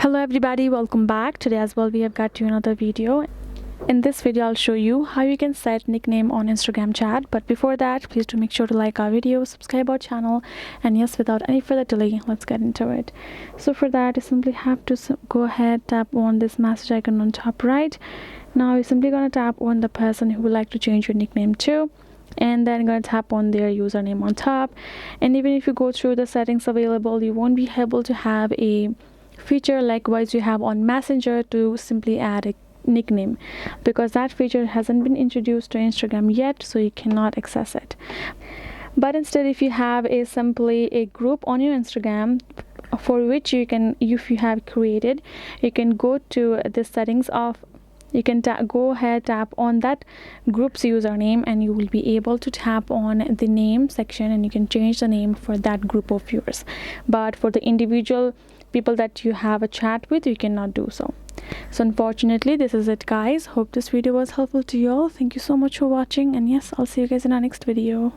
Hello everybody, welcome back. Today as well we have got you another video. In this video I'll show you how you can set nickname on Instagram chat, but before that please do make sure to like our video, subscribe our channel, and yes, without any further delay, let's get into it. So for that you simply have to go ahead, tap on this message icon on top right. Now you're simply going to tap on the person who would like to change your nickname to, and then going to tap on their username on top. And even if you go through the settings available, you won't be able to have a feature likewise you have on Messenger to simply add a nickname, because that feature hasn't been introduced to Instagram yet, so you cannot access it. But instead, if you have simply a group on your Instagram for which you can, if you have created, you can go to the settings of, you can go ahead, tap on that group's username, and you will be able to tap on the name section and you can change the name for that group of yours. But for the individual people that you have a chat with, you cannot do so. So unfortunately, this is it guys. Hope this video was helpful to you all. Thank you so much for watching, and yes, I'll see you guys in our next video.